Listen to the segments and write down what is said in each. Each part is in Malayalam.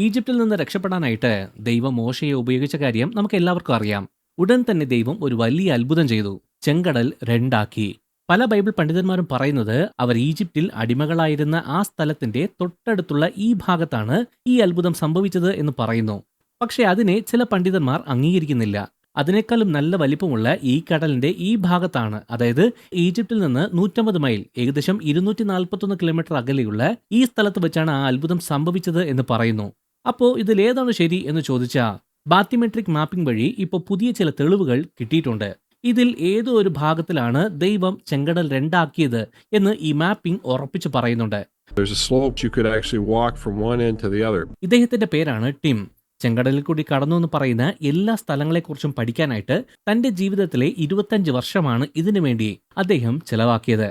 ഈജിപ്തിൽ നിന്ന് രക്ഷപ്പെടാനായിട്ട് ദൈവം മോശയെ ഉപയോഗിച്ച കാര്യം നമുക്ക് എല്ലാവർക്കും അറിയാം. ഉടൻ തന്നെ ദൈവം ഒരു വലിയ അത്ഭുതം ചെയ്തു. ചെങ്കടൽ രണ്ടാക്കി. പല ബൈബിൾ പണ്ഡിതന്മാരും പറയുന്നത് അവർ ഈജിപ്തിൽ അടിമകളായിരുന്ന ആ സ്ഥലത്തിന്റെ തൊട്ടടുത്തുള്ള ഈ ഭാഗത്താണ് ഈ അത്ഭുതം സംഭവിച്ചത് എന്ന് പറയുന്നു. പക്ഷെ അതിനെ ചില പണ്ഡിതന്മാർ അംഗീകരിക്കുന്നില്ല. അതിനേക്കാളും നല്ല വലിപ്പമുള്ള ഈ കടലിന്റെ ഈ ഭാഗത്താണ്, അതായത് ഈജിപ്തിൽ നിന്ന് 150 മൈൽ, ഏകദേശം 241 കിലോമീറ്റർ അകലെയുള്ള ഈ സ്ഥലത്ത് വെച്ചാണ് ആ അത്ഭുതം സംഭവിച്ചത് എന്ന് പറയുന്നു. അപ്പോൾ ഇതിലേതാണ് ശരി എന്ന് ചോദിച്ചാൽ, ബാത്തിമെട്രിക് മാപ്പിംഗ് വഴി ഇപ്പോൾ പുതിയ ചില തെളിവുകൾ കിട്ടിയിട്ടുണ്ട്. ഇതിൽ ഏതോ ഒരു ഭാഗത്തിലാണ് ദൈവം ചെങ്കടൽ രണ്ടാക്കിയത് എന്ന് ഈ മാപ്പിംഗ് ഉറപ്പിച്ചു പറയുന്നുണ്ട്. ഇദ്ദേഹത്തിന്റെ പേരാണ് ടിം. ചെങ്കടലിൽ കൂടി കടന്നു എന്ന് പറയുന്ന എല്ലാ സ്ഥലങ്ങളെക്കുറിച്ചും പഠിക്കാനായിട്ട് തന്റെ ജീവിതത്തിലെ 25 വർഷമാണ് ഇതിനു വേണ്ടി അദ്ദേഹം ചെലവാക്കിയത്.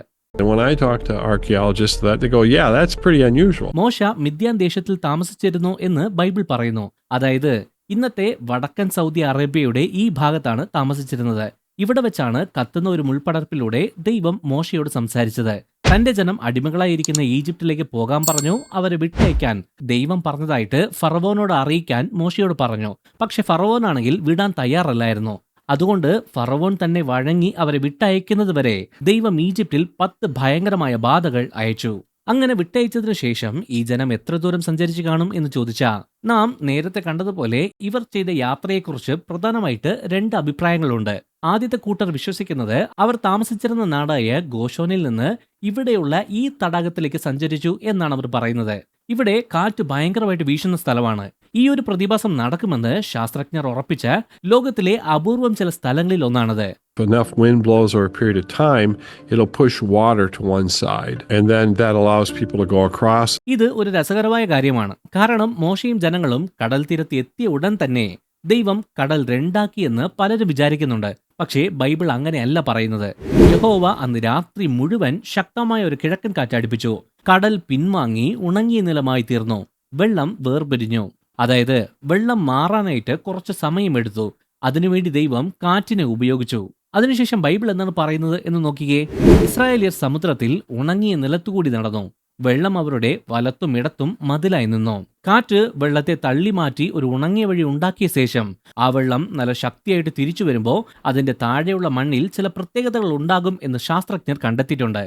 മോശ മിദ്യാൻ ദേശത്തിൽ താമസിച്ചിരുന്നു എന്ന് ബൈബിൾ പറയുന്നു. അതായത് ഇന്നത്തെ വടക്കൻ സൗദി അറേബ്യയുടെ ഈ ഭാഗത്താണ് താമസിച്ചിരുന്നത്. ഇവിടെ വെച്ചാണ് കത്തുന്ന ഒരു മുൾപടർപ്പിലൂടെ ദൈവം മോശയോട് സംസാരിച്ചത്. തന്റെ ജനം അടിമകളായിരിക്കുന്ന ഈജിപ്തിലേക്ക് പോകാൻ പറഞ്ഞു. അവരെ വിട്ടയക്കാൻ ദൈവം പറഞ്ഞതായിട്ട് ഫറവോനോട് അറിയിക്കാൻ മോശയോട് പറഞ്ഞു. പക്ഷെ ഫറവോനാണെങ്കിൽ വിടാൻ തയ്യാറല്ലായിരുന്നു. അതുകൊണ്ട് ഫറവോൻ തന്നെ വഴങ്ങി അവരെ വിട്ടയക്കുന്നത് വരെ ദൈവം ഈജിപ്തിൽ 10 ഭയങ്കരമായ ബാധകൾ അയച്ചു. അങ്ങനെ വിട്ടയച്ചതിനു ശേഷം ഈ ജനം എത്ര ദൂരം സഞ്ചരിച്ചു കാണും എന്ന് ചോദിച്ചാൽ, നാം നേരത്തെ കണ്ടതുപോലെ ഇവർ ചെയ്ത യാത്രയെക്കുറിച്ച് പ്രധാനമായിട്ട് 2 അഭിപ്രായങ്ങളുണ്ട്. ആദ്യത്തെ കൂട്ടർ വിശ്വസിക്കുന്നത് അവർ താമസിച്ചിരുന്ന നാടായ ഗോഷോനിൽ നിന്ന് ഇവിടെയുള്ള ഈ തടാകത്തിലേക്ക് സഞ്ചരിച്ചു എന്നാണ് അവർ പറയുന്നത്. ഇവിടെ കാറ്റ് ഭയങ്കരമായിട്ട് വീശുന്ന സ്ഥലമാണ്. ഈ ഒരു പ്രതിഭാസം നടക്കുമെന്ന് ശാസ്ത്രജ്ഞർ ഉറപ്പിച്ച ലോകത്തിലെ അപൂർവം ചില സ്ഥലങ്ങളിൽ ഒന്നാണത്. If enough wind blows over a period of time, it'll push water to one side, and then that allows people to go across. ഇത് ഒരു രസകരമായ കാര്യമാണ്. കാരണം മോശയും ജനങ്ങളും കടൽ തീരത്ത് എത്തിയ ഉടൻ തന്നെ ദൈവം കടൽ രണ്ടാക്കിയെന്ന് പലരും വിചാരിക്കുന്നുണ്ട്. പക്ഷേ ബൈബിൾ അങ്ങനെയല്ല പറയുന്നത്. യഹോവ അന്ന് രാത്രി മുഴുവൻ ശക്തമായ ഒരു കിഴക്കൻ കാറ്റടിപ്പിച്ചു. കടൽ പിൻവാങ്ങി ഉണങ്ങിയ നിലമായി തീർന്നു. വെള്ളം വേർപിരിഞ്ഞു. അതായത് വെള്ളം മാറാനായിട്ട് കുറച്ച് സമയമെടുത്തു. അതിനുവേണ്ടി ദൈവം കാറ്റിനെ ഉപയോഗിച്ചു. അതിനുശേഷം ബൈബിൾ എന്താണ് പറയുന്നത് എന്ന് നോക്കിയേ. ഇസ്രായേലിയർ സമുദ്രത്തിൽ ഉണങ്ങിയ നിലത്തുകൂടി നടന്നു. വെള്ളം അവരുടെ വലത്തും ഇടത്തും മതിലായി നിന്നു. കാറ്റ് വെള്ളത്തെ തള്ളി മാറ്റി ഒരു ഉണങ്ങിയ വഴി ഉണ്ടാക്കിയ ശേഷം ആ വെള്ളം നല്ല ശക്തിയായിട്ട് തിരിച്ചു വരുമ്പോൾ അതിന്റെ താഴെയുള്ള മണ്ണിൽ ചില പ്രത്യേകതകൾ ഉണ്ടാകും എന്ന് ശാസ്ത്രജ്ഞർ കണ്ടെത്തിയിട്ടുണ്ട്.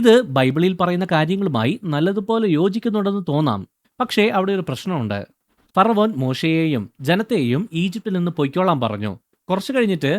ഇത് ബൈബിളിൽ പറയുന്ന കാര്യങ്ങളുമായി നല്ലതുപോലെ യോജിക്കുന്നുണ്ടെന്ന് തോന്നാം. പക്ഷേ അവിടെ ഒരു പ്രശ്നമുണ്ട്. ഫറവോൻ മോശയെയും ജനത്തെയും ഈജിപ്തിൽ നിന്ന് പൊയ്ക്കോളാൻ പറഞ്ഞു. കുറച്ചു കഴിഞ്ഞിട്ട്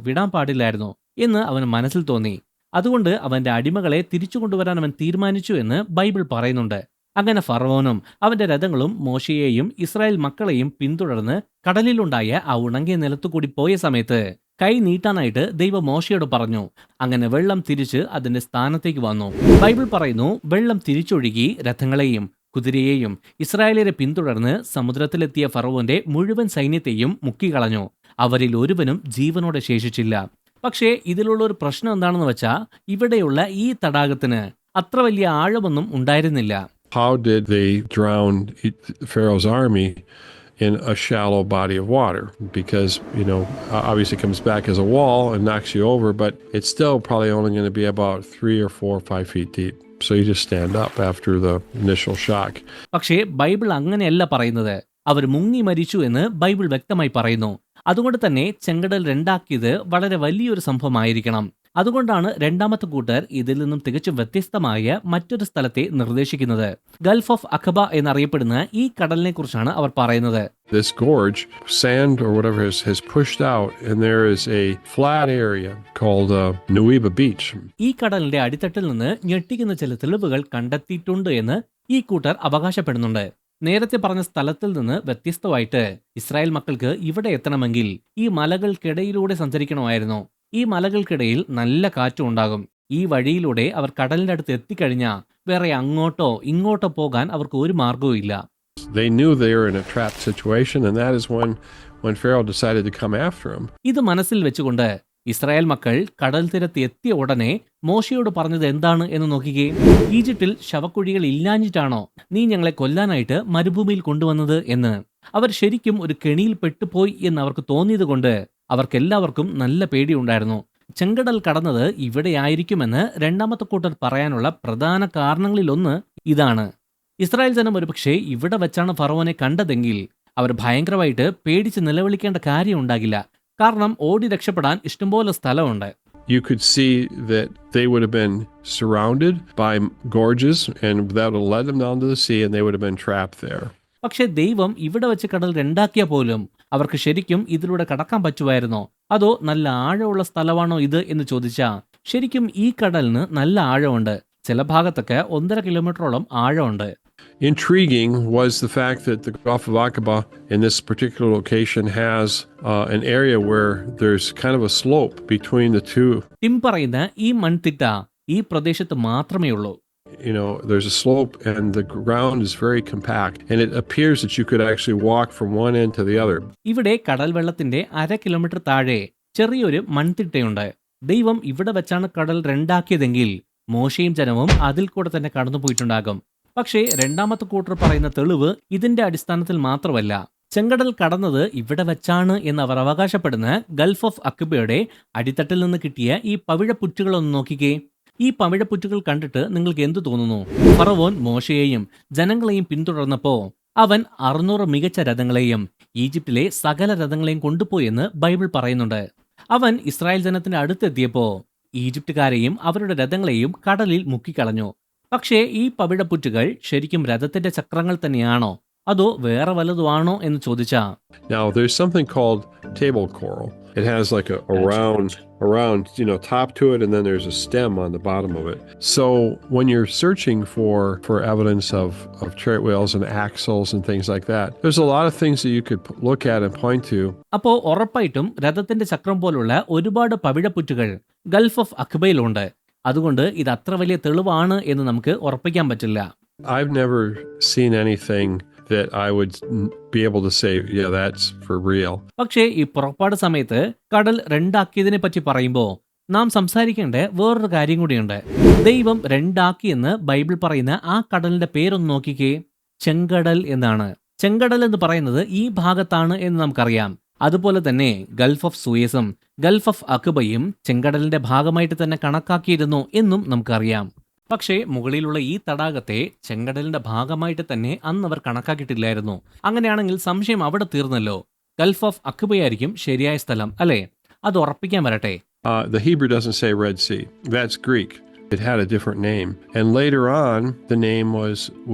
വിടാൻ പാടില്ലായിരുന്നു എന്ന് അവന് മനസ്സിൽ തോന്നി. അതുകൊണ്ട് അവന്റെ അടിമകളെ തിരിച്ചു കൊണ്ടുവരാൻ അവൻ തീരുമാനിച്ചു എന്ന് ബൈബിൾ പറയുന്നുണ്ട്. അങ്ങനെ ഫറവോനും അവന്റെ രഥങ്ങളും മോശയെയും ഇസ്രായേൽ മക്കളെയും പിന്തുടർന്ന് കടലിലുണ്ടായ ആ ഉണങ്ങിയ നിലത്തുകൂടി പോയ സമയത്ത് കൈ നീട്ടാനായിട്ട് ദൈവം മോശയോട് പറഞ്ഞു. അങ്ങനെ വെള്ളം തിരിച്ച് അതിന്റെ സ്ഥാനത്തേക്ക് വന്നു. ബൈബിൾ പറയുന്നു, വെള്ളം തിരിച്ചൊഴുകി രഥങ്ങളെയും കുതിരയെയും ഇസ്രായേലിയരെ പിന്തുടർന്ന് സമുദ്രത്തിലെത്തിയ ഫറവോന്റെ മുഴുവൻ സൈന്യത്തെയും മുക്കിക്കളഞ്ഞു. അവരിൽ ഒരുവനും ജീവനോടെ ശേഷിച്ചില്ല. പക്ഷേ ഇതിലുള്ള ഒരു പ്രശ്നം എന്താണെന്ന് വെച്ചാൽ, ഇവിടെയുള്ള ഈ തടാകത്തിന് അത്ര വലിയ ആഴമൊന്നും ഉണ്ടായിരുന്നില്ല. How did they drown Pharaoh's army in a shallow body of water? Because, obviously it comes back as a wall and knocks you over, but it's still probably only going to be about 3 or 4 or 5 feet deep. So you just stand up after the initial shock. പക്ഷേ ബൈബിൾ അങ്ങനെയല്ല പറയുന്നത്. അവർ മുങ്ങി മരിച്ചു എന്ന് ബൈബിൾ വ്യക്തമായി പറയുന്നു. അതുകൊണ്ട് തന്നെ ചെങ്കടൽ രണ്ടാക്കിയത് വളരെ വലിയൊരു സംഭവമായിരിക്കണം. അതുകൊണ്ടാണ് രണ്ടാമത്തെ കൂട്ടർ ഇതിൽ നിന്നും തികച്ചും വ്യത്യസ്തമായ മറ്റൊരു സ്ഥലത്തെ നിർദ്ദേശിക്കുന്നത്. ഗൾഫ് ഓഫ് അഖബ എന്നറിയപ്പെടുന്ന ഈ കടലിനെ കുറിച്ചാണ് അവർ പറയുന്നത്. This gorge, sand or whatever has pushed out, and there is a flat area called Nuweiba Beach. ഈ കടലിന്റെ അടിത്തട്ടിൽ നിന്ന് ഞെട്ടിക്കുന്ന ചില തെളിവുകൾ കണ്ടെത്തിയിട്ടുണ്ട് എന്ന് ഈ കൂട്ടർ അവകാശപ്പെടുന്നുണ്ട്. നേരത്തെ പറഞ്ഞ സ്ഥലത്തിൽ നിന്ന് വ്യത്യസ്തമായിട്ട് ഇസ്രായേൽ മക്കൾക്ക് ഇവിടെ എത്തണമെങ്കിൽ ഈ മലകൾക്കിടയിലൂടെ സഞ്ചരിക്കണമായിരുന്നു. ഈ മലകൾക്കിടയിൽ നല്ല കാറ്റും ഉണ്ടാകും. ഈ വഴിയിലൂടെ അവർ കടലിന്റെ അടുത്ത് എത്തിക്കഴിഞ്ഞാൽ വേറെ അങ്ങോട്ടോ ഇങ്ങോട്ടോ പോകാൻ അവർക്ക് ഒരു മാർഗവും ഇല്ല. They knew they were in a trapped situation, and that is when Pharaoh decided to come after them. ഇത് മനസ്സിൽ വെച്ചുകൊണ്ട് ഇസ്രായേൽ മക്കൾ കടൽ തീരത്ത് എത്തിയ ഉടനെ മോശയോട് പറഞ്ഞത് എന്താണ് എന്ന് നോക്കിക്കേ. ഈജിപ്തിൽ ശവക്കുഴികൾ ഇല്ലാഞ്ഞിട്ടാണോ നീ ഞങ്ങളെ കൊല്ലാനായിട്ട് മരുഭൂമിയിൽ കൊണ്ടുവന്നത് എന്ന്. അവർ ശരിക്കും ഒരു കെണിയിൽ പെട്ടുപോയി എന്ന് അവർക്ക് തോന്നിയത് കൊണ്ട് അവർക്കെല്ലാവർക്കും നല്ല പേടിയുണ്ടായിരുന്നു. ചെങ്കടൽ കടന്നത് ഇവിടെയായിരിക്കുമെന്ന് രണ്ടാമത്തെ കൂട്ടർ പറയാനുള്ള പ്രധാന കാരണങ്ങളിലൊന്ന് ഇതാണ്. ഇസ്രായേൽ ജനം ഒരുപക്ഷെ ഇവിടെ വെച്ചാണ് ഫറവോനെ കണ്ടതെങ്കിൽ അവർ ഭയങ്കരമായിട്ട് പേടിച്ച് നിലവിളിക്കേണ്ട കാര്യം ഉണ്ടാകില്ല. കാരണം ഓടി രക്ഷപ്പെടാൻ ഇഷ്ടംപോലെ സ്ഥലമുണ്ട്. You could see that they would have been surrounded by gorges, and that would have led them down to the sea, and they would have been trapped there. പക്ഷെ ദൈവം ഇവിടെ വെച്ച് കടൽ രണ്ടാക്കിയ പോലും അവർക്ക് ശരിക്കും ഇതിലൂടെ കടക്കാൻ പറ്റുമായിരുന്നോ? അതോ നല്ല ആഴമുള്ള സ്ഥലമാണോ ഇത് എന്ന് ചോദിച്ചാൽ ശരിക്കും ഈ കടലിന് നല്ല ആഴമുണ്ട്. ചില ഭാഗത്തൊക്കെ 1.5 കിലോമീറ്ററോളം ആഴമുണ്ട്. Intriguing was the fact that the Gulf of Aqaba in this particular location has an area where there's kind of a slope between the two. Tim പറയുന്ന ഈ മൺതിട്ട ഈ പ്രദേശത്ത് മാത്രമേ ഉള്ളൂ. You know, there's a slope and the ground is very compact, and it appears that you could actually walk from one end to the other. ഇവിടെ കടൽ വെള്ളത്തിന്റെ 1/2 കിലോമീറ്റർ താഴെ ചെറിയൊരു മൺതിട്ടയുണ്ട്. ദൈവം ഇവിടെ വെച്ചാണ് കടൽ രണ്ടാക്കിയതെങ്കിൽ മോശയും ജനവും അതിൽ കൂടെ തന്നെ കടന്നുപോയിട്ടുണ്ടാകും. പക്ഷേ രണ്ടാമത്തെ കൂട്ടർ പറയുന്ന തെളിവ് ഇതിന്റെ അടിസ്ഥാനത്തിൽ മാത്രമല്ല. ചെങ്കടൽ കടന്നത് ഇവിടെ വെച്ചാണ് എന്ന് അവർ അവകാശപ്പെടുന്ന ഗൾഫ് ഓഫ് അക്ബയുടെ അടിത്തട്ടിൽ നിന്ന് കിട്ടിയ ഈ പവിഴപ്പുറ്റുകളൊന്ന് നോക്കിക്കേ. ഈ പവിഴപ്പുറ്റുകൾ കണ്ടിട്ട് നിങ്ങൾക്ക് എന്തു തോന്നുന്നു? ഫറവോൻ മോശയെയും ജനങ്ങളെയും പിന്തുടർന്നപ്പോ അവൻ 600 മികച്ച രഥങ്ങളെയും ഈജിപ്തിലെ സകല രഥങ്ങളെയും കൊണ്ടുപോയെന്ന് ബൈബിൾ പറയുന്നുണ്ട്. അവൻ ഇസ്രായേൽ ജനത്തിന്റെ അടുത്തെത്തിയപ്പോ ഈജിപ്തുകാരെയും അവരുടെ രഥങ്ങളെയും കടലിൽ മുക്കിക്കളഞ്ഞു. പക്ഷേ ഈ പവിഴപ്പുറ്റുകൾ ശരിക്കും രഥത്തിന്റെ ചക്രങ്ങൾ തന്നെയാണോ അതോ വേറെ വല്ലതുമാണോ എന്ന് ചോദിച്ചാ, Now there's something called table coral. It has like a round, top to it, and then there's a stem on the bottom of it. So when you're searching for evidence of chariot wheels and axles and things like that, there's a lot of things that you could look at and point to. അപ്പോ ഉറപ്പായിട്ടും രഥത്തിന്റെ ചക്രം പോലുള്ള ഒരുപാട് പവിഴപ്പുറ്റുകൾ ഗൾഫ് ഓഫ് അക്ബയിലുണ്ട്. അതുകൊണ്ട് ഇത് അത്ര വലിയ തെളിവാണ് എന്ന് നമുക്ക് ഉറപ്പിക്കാൻ പറ്റില്ല. I've never seen anything that I would be able to say, yeah, that's for real. പക്ഷേ ഈ പുറപ്പാട് സമയത്ത് കടൽ രണ്ടാക്കിയതിനെ പറ്റി പറയുമ്പോൾ നാം സംസാരിക്കേണ്ട വേറൊരു കാര്യം കൂടിയുണ്ട്. ദൈവം രണ്ടാക്കിയെന്ന് ബൈബിൾ പറയുന്ന ആ കടലിന്റെ പേരൊന്ന് നോക്കിക്കേ. ചെങ്കടൽ എന്നാണ്. ചെങ്കടൽ എന്ന് പറയുന്നത് ഈ ഭാഗത്താണ് എന്ന് നമുക്കറിയാം. അതുപോലെ തന്നെ ഗൾഫ് ഓഫ് സൂയസും ഗൾഫ് ഓഫ് അക്ബയും ചെങ്കടലിന്റെ ഭാഗമായിട്ട് തന്നെ കണക്കാക്കിയിരുന്നു എന്നും നമുക്കറിയാം. പക്ഷേ മുകളിലുള്ള ഈ തടാകത്തെ ചെങ്കടലിന്റെ ഭാഗമായിട്ട് തന്നെ അന്ന് അവർ കണക്കാക്കിയിട്ടില്ലായിരുന്നു. അങ്ങനെയാണെങ്കിൽ സംശയം അവിടെ തീർന്നല്ലോ. ഗൾഫ് ഓഫ് അക്ബയായിരിക്കും ശരിയായ സ്ഥലം, അല്ലേ? അത് ഉറപ്പിക്കാൻ വരട്ടെ. The Hebrew doesn't say Red Sea. That's Greek. It had a different name, and later on the name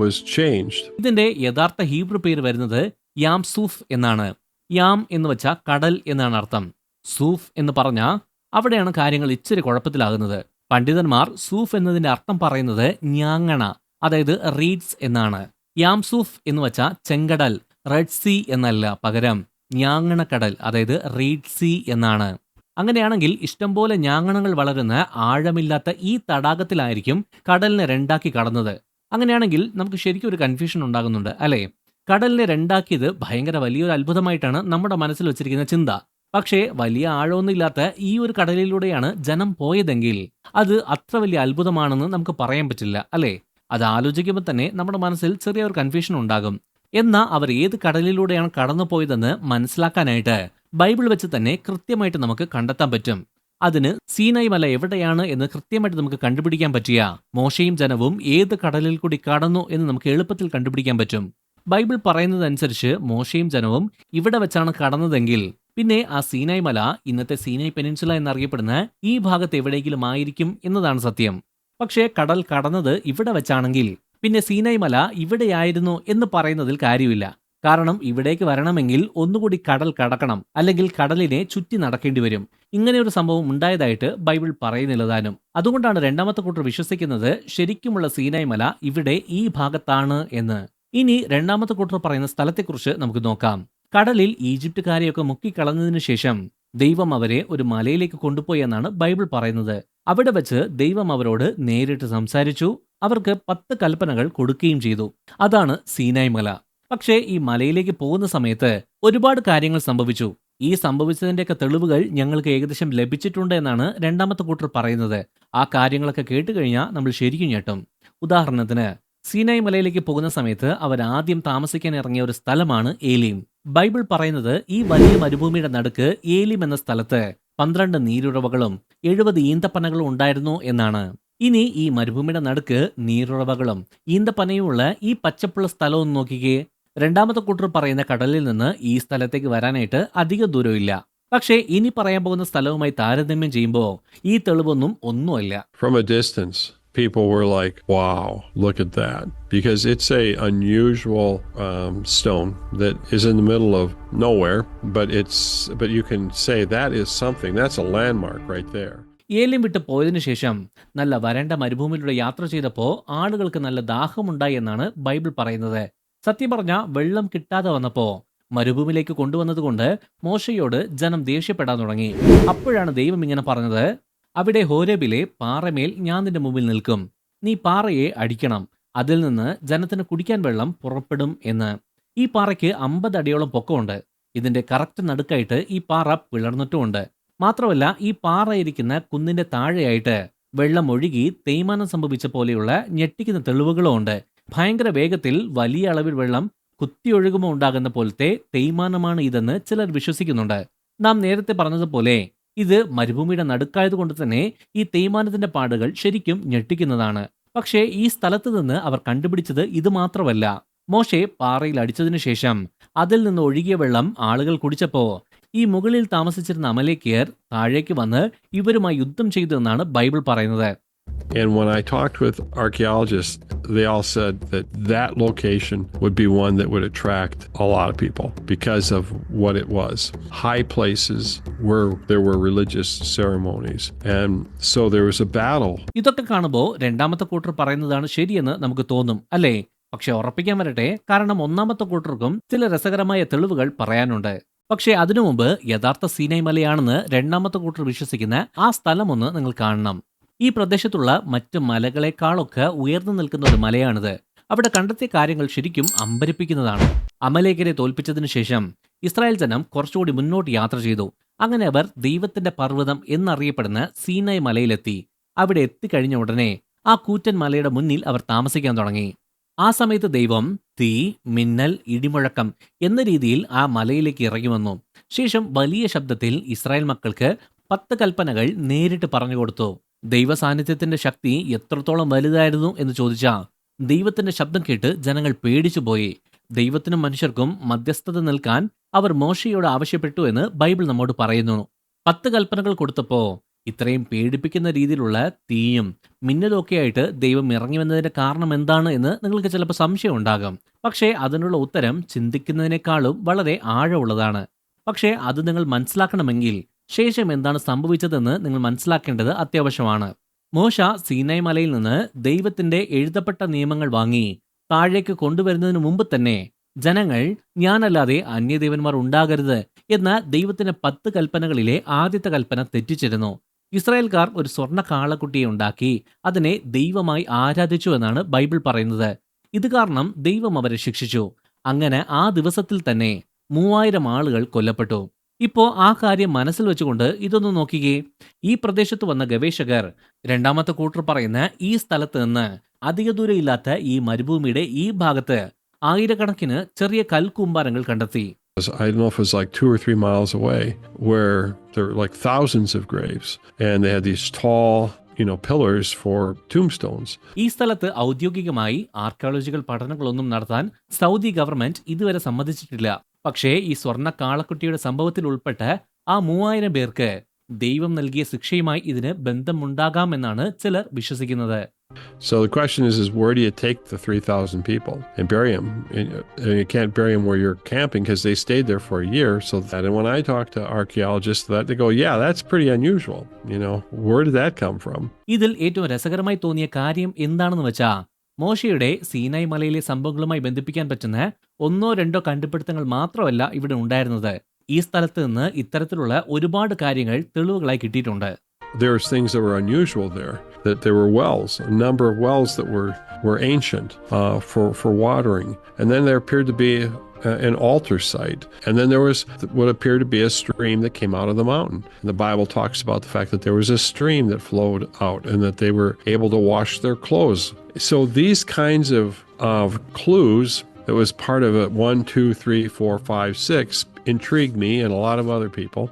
was changed. ഇതിന്റെ യഥാർത്ഥ ഹീബ്രു പേര് വരുന്നത് യാം സൂഫ് എന്നാണ്. യാം എന്ന് വെച്ചാൽ കടൽ എന്നാണ് അർത്ഥം. സൂഫ് എന്ന് പറഞ്ഞാൽ അവിടെയാണ് കാര്യങ്ങൾ ഇച്ചിരി കുഴപ്പത്തിലാകുന്നത്. പണ്ഡിതന്മാർ സൂഫ് എന്നതിന്റെ അർത്ഥം പറയുന്നത് ഞാങ്ങണ, അതായത് റീഡ്സ് എന്നാണ്. യാം സൂഫ് എന്ന് വെച്ചാൽ ചെങ്കടൽ, റെഡ് സീ എന്നല്ല, പകരം ഞാങ്ങണ കടൽ, അതായത് റീഡ് സീ എന്നാണ്. അങ്ങനെയാണെങ്കിൽ ഇഷ്ടംപോലെ ഞാങ്ങണങ്ങൾ വളരുന്ന ആഴമില്ലാത്ത ഈ തടാകത്തിലായിരിക്കും കടലിനെ രണ്ടാക്കി കടന്നത്. അങ്ങനെയാണെങ്കിൽ നമുക്ക് ശരിക്കും ഒരു കൺഫ്യൂഷൻ ഉണ്ടാകുന്നുണ്ട്, അല്ലേ? കടലിനെ രണ്ടാക്കിയത് ഭയങ്കര വലിയൊരു അത്ഭുതമായിട്ടാണ് നമ്മുടെ മനസ്സിൽ വെച്ചിരിക്കുന്ന ചിന്ത. പക്ഷേ വലിയ ആഴമൊന്നുമില്ലാത്ത ഈ ഒരു കടലിലൂടെയാണ് ജനം പോയതെങ്കിൽ അത് അത്ര വലിയ അത്ഭുതമാണെന്ന് നമുക്ക് പറയാൻ പറ്റില്ല, അല്ലേ? അത് ആലോചിക്കുമ്പോൾ തന്നെ നമ്മുടെ മനസ്സിൽ ചെറിയൊരു കൺഫ്യൂഷൻ ഉണ്ടാകും. എന്നാൽ അവർ ഏത് കടലിലൂടെയാണ് കടന്നു പോയതെന്ന് മനസ്സിലാക്കാനായിട്ട് ബൈബിൾ വെച്ച് തന്നെ കൃത്യമായിട്ട് നമുക്ക് കണ്ടെത്താൻ പറ്റും. അതിന് സീനായ് മല എവിടെയാണ് എന്ന് കൃത്യമായിട്ട് നമുക്ക് കണ്ടുപിടിക്കാൻ പറ്റിയ മോശയും ജനവും ഏത് കടലിൽ കൂടി കടന്നു എന്ന് നമുക്ക് എളുപ്പത്തിൽ കണ്ടുപിടിക്കാൻ പറ്റും. ബൈബിൾ പറയുന്നതനുസരിച്ച് മോശയും ജനവും ഇവിടെ വെച്ചാണ് കടന്നതെങ്കിൽ പിന്നെ ആ സീനായ് മല ഇന്നത്തെ സീനായ് പെനിൻസുല എന്നറിയപ്പെടുന്ന ഈ ഭാഗത്ത് എവിടെയെങ്കിലും ആയിരിക്കും എന്നതാണ് സത്യം. പക്ഷേ കടൽ കടന്നത് ഇവിടെ വെച്ചാണെങ്കിൽ പിന്നെ സീനായ് മല ഇവിടെയായിരുന്നു എന്ന് പറയുന്നതിൽ കാര്യമില്ല. കാരണം ഇവിടേക്ക് വരണമെങ്കിൽ ഒന്നുകൂടി കടൽ കടക്കണം, അല്ലെങ്കിൽ കടലിനെ ചുറ്റി നടക്കേണ്ടി വരും. ഇങ്ങനെ ഒരു സംഭവം ഉണ്ടായതായിട്ട് ബൈബിൾ പറയുന്നില്ല താനും. അതുകൊണ്ടാണ് രണ്ടാമത്തെ കൂട്ടർ വിശ്വസിക്കുന്നത് ശരിക്കുമുള്ള സീനായ് മല ഇവിടെ ഈ ഭാഗത്താണ് എന്ന്. ഇനി രണ്ടാമത്തെ കൂട്ടർ പറയുന്ന സ്ഥലത്തെക്കുറിച്ച് നമുക്ക് നോക്കാം. കടലിൽ ഈജിപ്തുകാരെയൊക്കെ മുക്കിക്കളഞ്ഞതിനു ശേഷം ദൈവം അവരെ ഒരു മലയിലേക്ക് കൊണ്ടുപോയി എന്നാണ് ബൈബിൾ പറയുന്നത്. അവിടെ വെച്ച് ദൈവം അവരോട് നേരിട്ട് സംസാരിച്ചു. അവർക്ക് 10 കൽപ്പനകൾ കൊടുക്കുകയും ചെയ്തു. അതാണ് സീനായ് മല. പക്ഷേ ഈ മലയിലേക്ക് പോകുന്ന സമയത്ത് ഒരുപാട് കാര്യങ്ങൾ സംഭവിച്ചു. ഈ സംഭവിച്ചതിൻ്റെയൊക്കെ തെളിവുകൾ ഞങ്ങൾക്ക് ഏകദേശം ലഭിച്ചിട്ടുണ്ട് എന്നാണ് രണ്ടാമത്തെ കൂട്ടർ പറയുന്നത്. ആ കാര്യങ്ങളൊക്കെ കേട്ടുകഴിഞ്ഞാൽ നമ്മൾ ശരിക്കും ഞെട്ടും. ഉദാഹരണത്തിന് സീനായ് മലയിലേക്ക് പോകുന്ന സമയത്ത് അവരാദ്യം താമസിക്കാൻ ഇറങ്ങിയ ഒരു സ്ഥലമാണ് ഏലീം. ബൈബിൾ പറയുന്നത് ഈ വലിയ മരുഭൂമിയുടെ നടുക്ക് ഏലീം എന്ന സ്ഥലത്ത് 12 നീരുറവകളും 70 ഈന്തപ്പനകളും ഉണ്ടായിരുന്നു എന്നാണ്. ഇനി ഈ മരുഭൂമിയുടെ നടുക്ക് നീരുറവകളും ഈന്തപ്പനയുമുള്ള ഈ പച്ചപ്പുള്ള സ്ഥലവും നോക്കിക്കേ. രണ്ടാമത്തെ കൂട്ടർ പറയുന്ന കടലിൽ നിന്ന് ഈ സ്ഥലത്തേക്ക് വരാനായിട്ട് അധികം ദൂരമില്ല. പക്ഷേ ഇനി പറയാൻ പോകുന്ന സ്ഥലവുമായി താരതമ്യം ചെയ്യുമ്പോൾ ഈ തെളിവൊന്നും ഒന്നുമല്ല. From a distance, people were like, wow, look at that. Because it's a unusual stone that is in the middle of nowhere, but you can say that is something. That's a landmark right there. ഏലിം വിട്ട് പോയതിനു ശേഷം നല്ല വരണ്ട മരുഭൂമിയിലൂടെ യാത്ര ചെയ്തപ്പോൾ ആളുകൾക്ക് നല്ല ദാഹമുണ്ടായി എന്നാണ് ബൈബിൾ പറയുന്നത്. സത്യം പറഞ്ഞ വെള്ളം കിട്ടാതെ വന്നപ്പോൾ മരുഭൂമിയിലേക്ക് കൊണ്ടുവന്നതുകൊണ്ട് മോശയോട് ജനം ദേഷ്യപ്പെടാൻ തുടങ്ങി. അപ്പോഴാണ് ദൈവം ഇങ്ങനെ പറഞ്ഞത്, അവിടെ ഹോരേബിലെ പാറമേൽ ഞാൻ നിന്റെ മുമ്പിൽ നിൽക്കും, നീ പാറയെ അടിക്കണം, അതിൽ നിന്ന് ജനത്തിന് കുടിക്കാൻ വെള്ളം പുറപ്പെടും എന്ന്. ഈ പാറയ്ക്ക് 50 അടിയോളം പൊക്കമുണ്ട്. ഇതിന്റെ കറക്റ്റ് നടുക്കായിട്ട് ഈ പാറ പിളർന്നിട്ടുമുണ്ട്. മാത്രമല്ല ഈ പാറ ഇരിക്കുന്ന കുന്നിന്റെ താഴെയായിട്ട് വെള്ളം ഒഴുകി തേയ്മാനം സംഭവിച്ച പോലെയുള്ള ഞെട്ടിക്കുന്ന തെളിവുകളും ഉണ്ട്. ഭയങ്കര വേഗത്തിൽ വലിയ അളവിൽ വെള്ളം കുത്തിയൊഴുകുമ്പോൾ ഉണ്ടാകുന്ന പോലത്തെ തേയ്മാനമാണ് ഇതെന്ന് ചിലർ വിശ്വസിക്കുന്നുണ്ട്. നാം നേരത്തെ പറഞ്ഞതുപോലെ ഇത് മരുഭൂമിയുടെ നടുക്കായതുകൊണ്ട് തന്നെ ഈ തേയ്മാനത്തിന്റെ പാടുകൾ ശരിക്കും ഞെട്ടിക്കുന്നതാണ്. പക്ഷേ ഈ സ്ഥലത്ത് നിന്ന് അവർ കണ്ടുപിടിച്ചത് ഇത് മാത്രമല്ല. മോശെ പാറയിൽ അടിച്ചതിനു ശേഷം അതിൽ നിന്ന് ഒഴുകിയ വെള്ളം ആളുകൾ കുടിച്ചപ്പോ ഈ മുകളിൽ താമസിച്ചിരുന്ന അമലേക്കിയർ താഴേക്ക് വന്ന് ഇവരുമായി യുദ്ധം ചെയ്തു എന്നാണ് ബൈബിൾ പറയുന്നത്. And when I talked with archaeologists, they all said that that location would be one that would attract a lot of people because of what it was. High places where there were religious ceremonies. And so there was a battle. ഇതൊക്കെ കാണുമ്പോൾ രണ്ടാമത്തെ കൂട്ടർ പറയുന്നതാണ് ശരിയെന്ന് നമുക്ക് തോന്നും, അല്ലേ? പക്ഷെ ഉറപ്പിക്കാൻ വരട്ടെ, കാരണം ഒന്നാമത്തെ കൂട്ടർക്കും ചില രസകരമായ തെളിവുകൾ പറയാനുണ്ട്. പക്ഷേ അതിനു മുമ്പ് യഥാർത്ഥ സീനായ് മലയാണെന്ന് രണ്ടാമത്തെ കൂട്ടർ വിശ്വസിക്കുന്ന ആ സ്ഥലമൊന്ന് നിങ്ങൾ കാണണം. ഈ പ്രദേശത്തുള്ള മറ്റ് മലകളെക്കാളൊക്കെ ഉയർന്നു നിൽക്കുന്ന ഒരു മലയാണിത്. അവിടെ കണ്ടെത്തിയ കാര്യങ്ങൾ ശരിക്കും അമ്പരിപ്പിക്കുന്നതാണ്. അമലേക്കരെ തോൽപ്പിച്ചതിനു ശേഷം ഇസ്രായേൽ ജനം കുറച്ചുകൂടി മുന്നോട്ട് യാത്ര ചെയ്തു. അങ്ങനെ അവർ ദൈവത്തിന്റെ പർവ്വതം എന്നറിയപ്പെടുന്ന സീനായ് മലയിലെത്തി. അവിടെ എത്തിക്കഴിഞ്ഞ ഉടനെ ആ കൂറ്റൻ മലയുടെ മുന്നിൽ അവർ താമസിക്കാൻ തുടങ്ങി. ആ സമയത്ത് ദൈവം തീ, മിന്നൽ, ഇടിമുഴക്കം എന്ന രീതിയിൽ ആ മലയിലേക്ക് ഇറങ്ങി വന്നു. ശേഷം വലിയ ശബ്ദത്തിൽ ഇസ്രായേൽ മക്കൾക്ക് 10 കൽപ്പനകൾ നേരിട്ട് പറഞ്ഞു കൊടുത്തു. ദൈവ സാന്നിധ്യത്തിന്റെ ശക്തി എത്രത്തോളം വലുതായിരുന്നു എന്ന് ചോദിച്ചാൽ ദൈവത്തിന്റെ ശബ്ദം കേട്ട് ജനങ്ങൾ പേടിച്ചുപോയി. ദൈവത്തിനും മനുഷ്യർക്കും മധ്യസ്ഥത നിൽക്കാൻ അവർ മോശയോട് ആവശ്യപ്പെട്ടു എന്ന് ബൈബിൾ നമ്മോട് പറയുന്നു. 10 കൽപ്പനകൾ കൊടുത്തപ്പോൾ ഇത്രയും പേടിപ്പിക്കുന്ന രീതിയിലുള്ള തീയും മിന്നലും ഒക്കെ ആയിട്ട് ദൈവം ഇറങ്ങി വന്നതിന്റെ കാരണം എന്താണ് എന്ന് നിങ്ങൾക്ക് ചിലപ്പോൾ സംശയം ഉണ്ടാകും. പക്ഷേ അതിനുള്ള ഉത്തരം ചിന്തിക്കുന്നതിനേക്കാളും വളരെ ആഴമുള്ളതാണ്. പക്ഷേ അത് നിങ്ങൾ മനസ്സിലാക്കണമെങ്കിൽ ശേഷം എന്താണ് സംഭവിച്ചതെന്ന് നിങ്ങൾ മനസ്സിലാക്കേണ്ടത് അത്യാവശ്യമാണ്. മോശ സീനായ് മലയിൽ നിന്ന് ദൈവത്തിന്റെ എഴുതപ്പെട്ട നിയമങ്ങൾ വാങ്ങി താഴേക്ക് കൊണ്ടുവരുന്നതിന് മുമ്പ് തന്നെ ജനങ്ങൾ ഞാനല്ലാതെ അന്യദേവന്മാർ ഉണ്ടാകരുത് എന്ന ദൈവത്തിന്റെ 10 കൽപ്പനകളിലെ ആദ്യത്തെ കൽപ്പന തെറ്റിച്ചിരുന്നു. ഇസ്രായേൽക്കാർ ഒരു സ്വർണ്ണ കാളക്കുട്ടിയെ ഉണ്ടാക്കി അതിനെ ദൈവമായി ആരാധിച്ചു എന്നാണ് ബൈബിൾ പറയുന്നത്. ഇത് കാരണം ദൈവം അവരെ ശിക്ഷിച്ചു. അങ്ങനെ ആ ദിവസത്തിൽ തന്നെ 3000 ആളുകൾ കൊല്ലപ്പെട്ടു. ഇപ്പോ ആ കാര്യം മനസ്സിൽ വെച്ചുകൊണ്ട് ഇതൊന്ന് നോക്കിക്കേ. ഈ പ്രദേശത്ത് വന്ന ഗവേഷകർ രണ്ടാമത്തെ കൂട്ടർ പറയുന്ന ഈ സ്ഥലത്ത് നിന്ന് അധിക ദൂരം ഇല്ലാത്ത ഈ മരുഭൂമിയുടെ ഈ ഭാഗത്ത് ആയിരക്കണക്കിന് ചെറിയ കൽക്കൂമ്പാരങ്ങൾ കണ്ടെത്തി. I don't know if it was like 2 or 3 miles away, where there were like thousands of graves, and they had these tall, pillars for tombstones. ഈ സ്ഥലത്ത് ഔദ്യോഗികമായി ആർക്കിയോളജിക്കൽ പഠനങ്ങളൊന്നും നടത്താൻ സൗദി ഗവൺമെന്റ് ഇതുവരെ സമ്മതിച്ചിട്ടില്ല. പക്ഷേ ഈ സ്വർണ്ണ കാളക്കുട്ടിയുടെ സംഭവത്തിൽ ഉൾപ്പെട്ട ആ 3000 പേർക്ക് ദൈവം നൽകിയ ശിക്ഷയുമായി ഇതിന് ബന്ധമുണ്ടാകാമെന്നാണ് ചിലർ വിശ്വസിക്കുന്നത്. So the question is where do you take the 3,000 people and bury them? And you can't bury them where you're camping because they stayed there for a year. So that, and when I talk to archaeologists, they go, yeah, that's pretty unusual. Where did that come from? ഇതിൽ ഏറ്റവും രസകരമായി തോന്നിയ കാര്യം എന്താണെന്ന് വെച്ചാൽ മോശയുടെ സീനായ് മലയിലെ സംഭവങ്ങളുമായി ബന്ധിപ്പിക്കാൻ പറ്റുന്ന 1-2 കണ്ടുപിടുത്തങ്ങൾ മാത്രമല്ല ഇവിടെ ഉണ്ടായിരുന്നത്. ഈ സ്ഥലത്ത് നിന്ന് ഇത്തരത്തിലുള്ള ഒരുപാട് കാര്യങ്ങൾ തെളിവുകളായി കിട്ടിയിട്ടുണ്ട്. There's things that were unusual there, that there were wells, a number of wells that were ancient for watering. And then there appeared to be an altar site. And then there was what appeared to be a stream that came out of the mountain. And the Bible talks about the fact that there was a stream that flowed out and that they were able to wash their clothes. So these kinds of clues that was part of it, 1, 2, 3, 4, 5, 6, intrigued me and a lot of other people.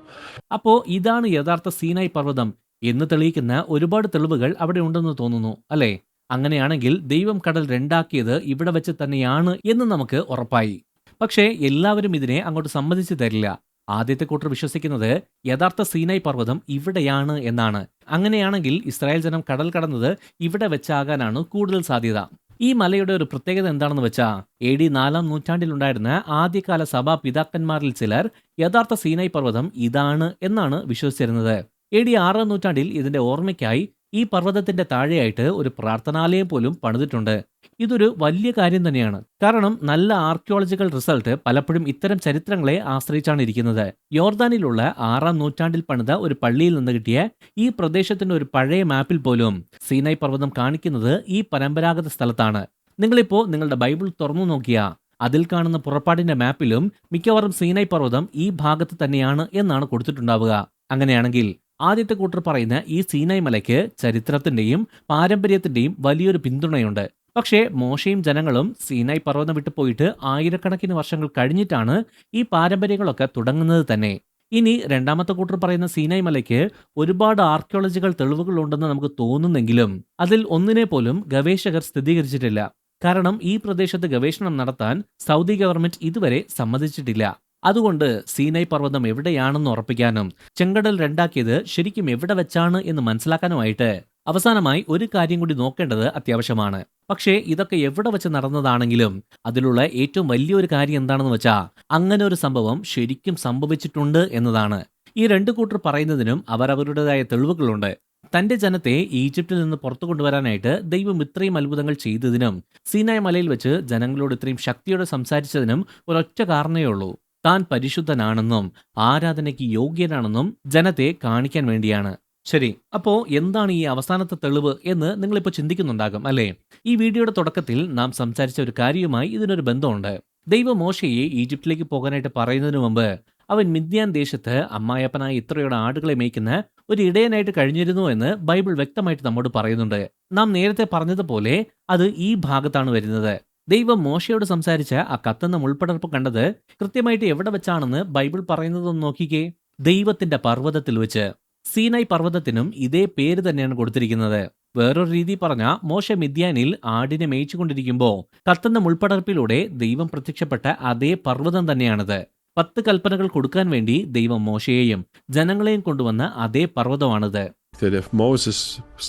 അപ്പോൾ ഇതാണ് യഥാർത്ഥ സീനായ് പർവ്വതം. എന്ന് തെളിയിക്കുന്ന ഒരുപാട് തെളിവുകൾ അവിടെ ഉണ്ടെന്ന് തോന്നുന്നു, അല്ലേ? അങ്ങനെയാണെങ്കിൽ ദൈവം കടൽ രണ്ടാക്കിയത് ഇവിടെ വെച്ച് തന്നെയാണ് എന്ന് നമുക്ക് ഉറപ്പായി. പക്ഷേ എല്ലാവരും ഇതിനെ അങ്ങോട്ട് സമ്മതിച്ചു തരില്ല. ആദ്യത്തെ കൂട്ടർ വിശ്വസിക്കുന്നത് യഥാർത്ഥ സീനായ് പർവ്വതം ഇവിടെയാണ് എന്നാണ്. അങ്ങനെയാണെങ്കിൽ ഇസ്രായേൽ ജനം കടൽ കടന്നത് ഇവിടെ വെച്ചാകാനാണ് കൂടുതൽ സാധ്യത. ഈ മലയുടെ ഒരു പ്രത്യേകത എന്താണെന്ന് വെച്ചാൽ AD 4-ാം നൂറ്റാണ്ടിലുണ്ടായിരുന്ന ആദ്യകാല സഭാ പിതാക്കന്മാരിൽ ചിലർ യഥാർത്ഥ സീനായ് പർവ്വതം ഇതാണ് എന്നാണ് വിശ്വസിച്ചിരുന്നത്. AD 6-ാം നൂറ്റാണ്ടിൽ ഇതിന്റെ ഓർമ്മയ്ക്കായി ഈ പർവ്വതത്തിന്റെ താഴെയായിട്ട് ഒരു പ്രാർത്ഥനാലയം പോലും പണിതിട്ടുണ്ട്. ഇതൊരു വലിയ കാര്യം തന്നെയാണ്. കാരണം നല്ല ആർക്കിയോളജിക്കൽ റിസൾട്ട് പലപ്പോഴും ഇത്തരം ചരിത്രങ്ങളെ ആശ്രയിച്ചാണ് ഇരിക്കുന്നത്. യോർദാനിലുള്ള 6-ാം നൂറ്റാണ്ടിൽ പണിത ഒരു പള്ളിയിൽ നിന്ന് കിട്ടിയ ഈ പ്രദേശത്തിന്റെ ഒരു പഴയ മാപ്പിൽ പോലും സീനായ് പർവ്വതം കാണിക്കുന്നത് ഈ പരമ്പരാഗത സ്ഥലത്താണ്. നിങ്ങളിപ്പോ നിങ്ങളുടെ ബൈബിൾ തുറന്നു നോക്കിയാ അതിൽ കാണുന്ന പുറപ്പാടിന്റെ മാപ്പിലും മിക്കവാറും സീനായ് പർവ്വതം ഈ ഭാഗത്ത് തന്നെയാണ് എന്നാണ് കൊടുത്തിട്ടുണ്ടാവുക. അങ്ങനെയാണെങ്കിൽ ആദ്യത്തെ കൂട്ടർ പറയുന്ന ഈ സീനായ് മലയ്ക്ക് ചരിത്രത്തിന്റെയും പാരമ്പര്യത്തിന്റെയും വലിയൊരു പിന്തുണയുണ്ട്. പക്ഷേ മോശയും ജനങ്ങളും സീനായ് പർവ്വതം വിട്ടു പോയിട്ട് ആയിരക്കണക്കിന് വർഷങ്ങൾ കഴിഞ്ഞിട്ടാണ് ഈ പാരമ്പര്യങ്ങളൊക്കെ തുടങ്ങുന്നത് തന്നെ. ഇനി രണ്ടാമത്തെ കൂട്ടർ പറയുന്ന സീനായ് മലയ്ക്ക് ഒരുപാട് ആർക്കിയോളജിക്കൽ തെളിവുകൾ ഉണ്ടെന്ന് നമുക്ക് തോന്നുന്നെങ്കിലും അതിൽ ഒന്നിനെ പോലും ഗവേഷകർ സ്ഥിരീകരിച്ചിട്ടില്ല. കാരണം ഈ പ്രദേശത്ത് ഗവേഷണം നടത്താൻ സൗദി ഗവൺമെന്റ് ഇതുവരെ സമ്മതിച്ചിട്ടില്ല. അതുകൊണ്ട് സീനായ് പർവ്വതം എവിടെയാണെന്ന് ഉറപ്പിക്കാനും ചെങ്കടൽ രണ്ടാക്കിയത് ശരിക്കും എവിടെ വെച്ചാണ് എന്ന് മനസ്സിലാക്കാനുമായിട്ട് അവസാനമായി ഒരു കാര്യം കൂടി നോക്കേണ്ടത് അത്യാവശ്യമാണ്. പക്ഷേ ഇതൊക്കെ എവിടെ വെച്ച് നടന്നതാണെങ്കിലും അതിലുള്ള ഏറ്റവും വലിയൊരു കാര്യം എന്താണെന്ന് വെച്ചാൽ അങ്ങനെ ഒരു സംഭവം ശരിക്കും സംഭവിച്ചിട്ടുണ്ട് എന്നതാണ്. ഈ രണ്ടു കൂട്ടർ പറയുന്നതിനും അവരവരുടേതായ തെളിവുകളുണ്ട്. തന്റെ ജനത്തെ ഈജിപ്തിൽ നിന്ന് പുറത്തു കൊണ്ടുവരാനായിട്ട് ദൈവം ഇത്രയും അത്ഭുതങ്ങൾ ചെയ്തതിനും സീനായ് മലയിൽ വെച്ച് ജനങ്ങളോട് ഇത്രയും ശക്തിയോടെ സംസാരിച്ചതിനും ഒരൊറ്റ കാരണമേ ഉള്ളൂ: താൻ പരിശുദ്ധനാണെന്നും ആരാധനയ്ക്ക് യോഗ്യനാണെന്നും ജനത്തെ കാണിക്കാൻ വേണ്ടിയാണ്. ശരി, അപ്പോ എന്താണ് ഈ അവസാനത്തെ തെളിവ് എന്ന് നിങ്ങളിപ്പോൾ ചിന്തിക്കുന്നുണ്ടാകും, അല്ലേ? ഈ വീഡിയോയുടെ തുടക്കത്തിൽ നാം സംസാരിച്ച ഒരു കാര്യവുമായി ഇതിനൊരു ബന്ധമുണ്ട്. ദൈവം മോശയെ ഈജിപ്തിലേക്ക് പോകാനായിട്ട് പറയുന്നതിന് മുമ്പ് അവൻ മിദ്യാൻ ദേശത്ത് അമ്മായപ്പനായി ഇത്രയോടെ ആടുകളെ മേയ്ക്കുന്ന ഒരു ഇടയനായിട്ട് കഴിഞ്ഞിരുന്നു എന്ന് ബൈബിൾ വ്യക്തമായിട്ട് നമ്മോട് പറയുന്നുണ്ട്. നാം നേരത്തെ പറഞ്ഞതുപോലെ അത് ഈ ഭാഗത്താണ് വരുന്നത്. ദൈവം മോശയോട് സംസാരിച്ച ആ കത്തുന്ന മുൾപ്പടർപ്പ് കണ്ടത് കൃത്യമായിട്ട് എവിടെ വെച്ചാണെന്ന് ബൈബിൾ പറയുന്നതൊന്ന് നോക്കിക്കേ. ദൈവത്തിന്റെ പർവ്വതത്തിൽ വെച്ച്. സീനായ് പർവ്വതത്തിനും ഇതേ പേര് തന്നെയാണ് കൊടുത്തിരിക്കുന്നത്. വേറൊരു രീതി പറഞ്ഞ മോശ മിദ്യാനിൽ ആടിനെ മേയിച്ചുകൊണ്ടിരിക്കുമ്പോൾ കത്തുന്ന മുൾപ്പടർപ്പിലൂടെ ദൈവം പ്രത്യക്ഷപ്പെട്ട അതേ പർവ്വതം തന്നെയാണിത്. 10 കൽപ്പനകൾ കൊടുക്കാൻ വേണ്ടി ദൈവം മോശയെയും ജനങ്ങളെയും കൊണ്ടുവന്ന അതേ പർവ്വതമാണിത്. That if Moses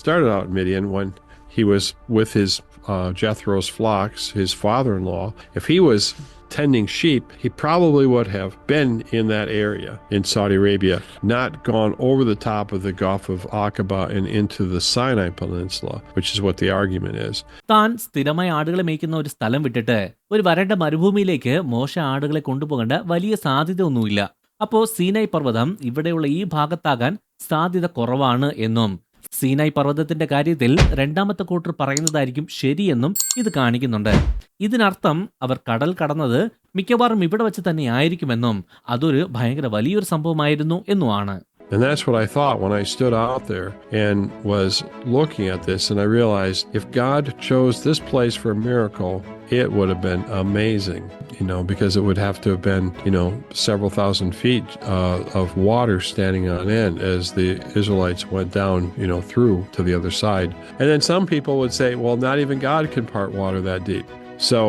started out in Midian when he was with his Jethro's flocks, his father-in-law, if he was tending sheep, he probably would have been in that area in Saudi Arabia, not gone over the top of the Gulf of Aqaba and into the Sinai Peninsula, which is what the argument is. താൻ സ്ഥിരമായി ആടുകളെ മേയ്ക്കുന്ന ഒരു സ്ഥലം വിട്ടിട്ട് ഒരു വരണ്ട മരുഭൂമിയിലേക്ക് മോശ ആടുകളെ കൊണ്ടുപോകേണ്ട വലിയ സാധ്യത ഒന്നുമില്ല. അപ്പോ സീനായ് പർവ്വതം ഇവിടെയുള്ള ഈ ഭാഗത്താകാൻ സാധ്യത കുറവാണ് എന്നും സീനായ് പർവ്വതത്തിന്റെ കാര്യത്തിൽ രണ്ടാമത്തെ കൂട്ടർ പറയുന്നതായിരിക്കും ശരിയെന്നും ഇത് കാണിക്കുന്നുണ്ട്. ഇതിനർത്ഥം അവർ കടൽ കടന്നത് മിക്കവാറും ഇവിടെ വെച്ച് തന്നെ ആയിരിക്കുമെന്നും അതൊരു ഭയങ്കര വലിയൊരു സംഭവമായിരുന്നു എന്നുമാണ്. And that's what I thought when I stood out there and was looking at this, and I realized if God chose this place for a miracle, it would have been amazing, because it would have to have been, several thousand feet of water standing on end as the Israelites went down, through to the other side. And then some people would say, well, not even God can part water that deep. So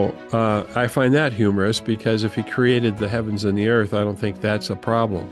I find that humorous, because if he created the heavens and the earth, I don't think that's a problem.